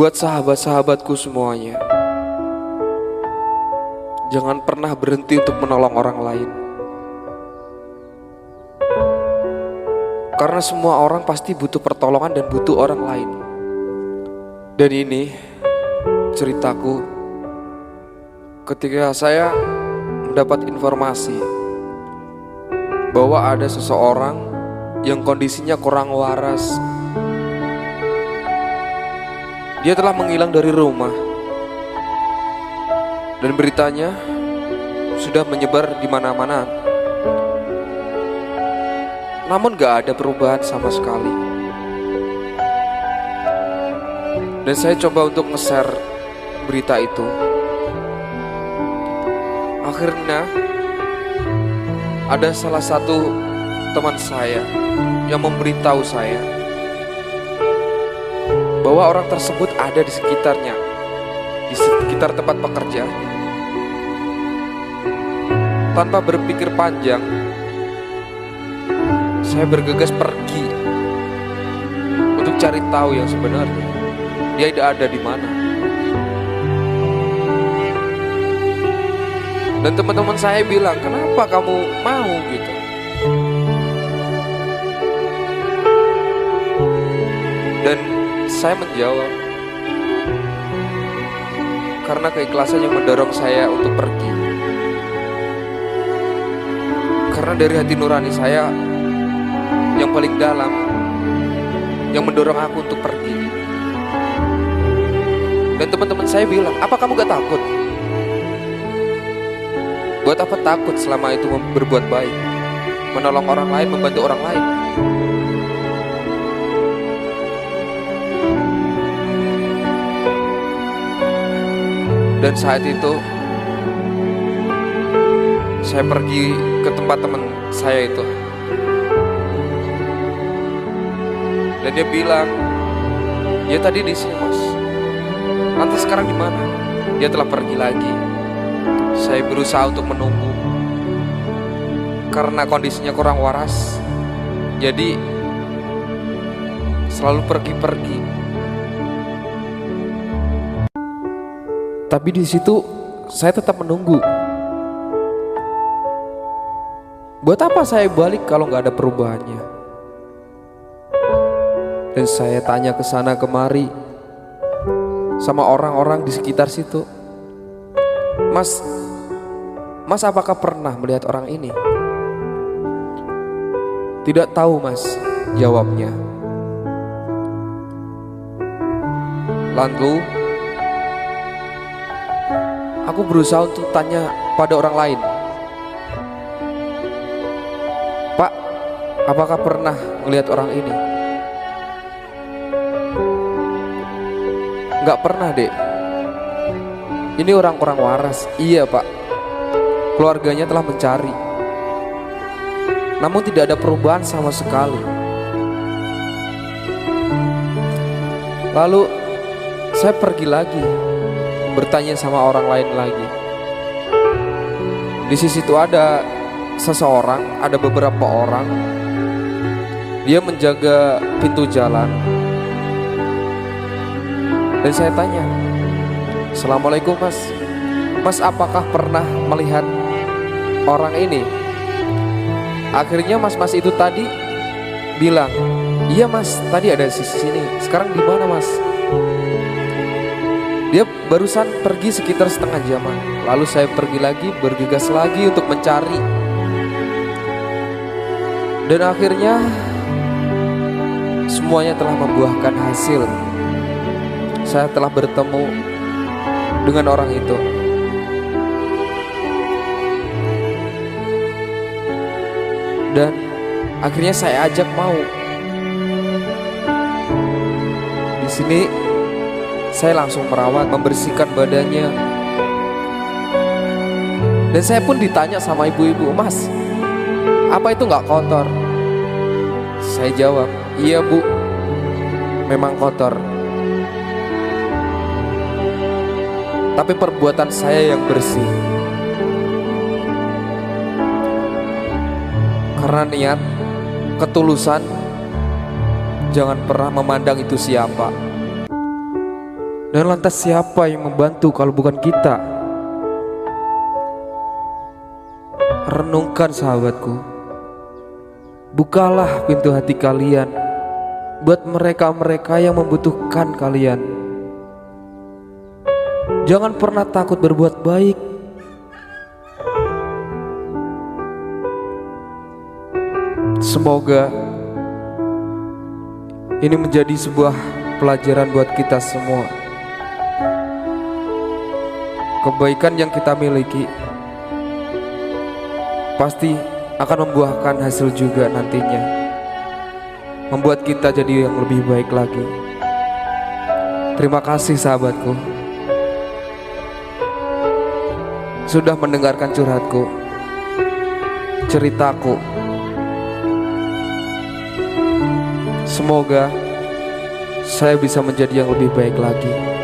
Buat sahabat-sahabatku semuanya, jangan pernah berhenti untuk menolong orang lain. Karena semua orang pasti butuh pertolongan dan butuh orang lain. Dan ini ceritaku ketika saya mendapat informasi bahwa ada seseorang yang kondisinya kurang waras. Dia telah menghilang dari rumah dan beritanya sudah menyebar di mana-mana. Namun gak ada perubahan sama sekali. Dan saya coba untuk nge-share berita itu. Akhirnya ada salah satu teman saya yang memberitahu saya bahwa orang tersebut ada di sekitarnya, di sekitar tempat pekerjaan. Tanpa berpikir panjang, saya bergegas pergi untuk cari tahu yang sebenarnya dia ada di mana. Dan teman-teman saya bilang, kenapa kamu mau gitu? Dan saya menjawab, karena keikhlasan yang mendorong saya untuk pergi. Karena dari hati nurani saya yang paling dalam yang mendorong aku untuk pergi. Dan teman-teman saya bilang, apa kamu gak takut? Buat apa takut selama itu berbuat baik, menolong orang lain, membantu orang lain? Dan saat itu saya pergi ke tempat teman saya itu. Dan dia bilang, ya tadi di sini mas. Lantas sekarang di mana? Dia telah pergi lagi. Saya berusaha untuk menunggu karena kondisinya kurang waras. Jadi selalu pergi-pergi. Tapi di situ saya tetap menunggu. Buat apa saya balik kalau nggak ada perubahannya? Dan saya tanya ke sana kemari sama orang-orang di sekitar situ. Mas apakah pernah melihat orang ini? Tidak tahu mas, jawabnya. Lalu aku berusaha untuk tanya pada orang lain. Pak, apakah pernah melihat orang ini? Enggak pernah dek. Ini orang kurang waras. Iya pak, keluarganya telah mencari, namun tidak ada perubahan sama sekali. Lalu saya pergi lagi, bertanya sama orang lain lagi. Di sisi itu ada seseorang, ada beberapa orang. Dia menjaga pintu jalan. Dan saya tanya, Assalamualaikum mas. Mas apakah pernah melihat orang ini? Akhirnya mas-mas itu tadi bilang, iya mas, tadi ada di sini. Sekarang di mana mas? Dia barusan pergi sekitar setengah jaman. Lalu saya pergi lagi, bergegas lagi untuk mencari. Dan akhirnya semuanya telah membuahkan hasil. Saya telah bertemu dengan orang itu. Dan akhirnya saya ajak mau. Di sini saya langsung merawat, membersihkan badannya. Dan saya pun ditanya sama ibu-ibu, mas, apa itu nggak kotor? Saya jawab, iya bu, memang kotor. Tapi perbuatan saya yang bersih. Karena niat, ketulusan, jangan pernah memandang itu siapa. Dan lantas siapa yang membantu kalau bukan kita? Renungkan sahabatku, bukalah pintu hati kalian buat mereka-mereka yang membutuhkan kalian. Jangan pernah takut berbuat baik. Semoga ini menjadi sebuah pelajaran buat kita semua. Kebaikan yang kita miliki pasti akan membuahkan hasil juga nantinya, membuat kita jadi yang lebih baik lagi. Terima kasih sahabatku sudah mendengarkan curhatku, ceritaku. Semoga saya bisa menjadi yang lebih baik lagi.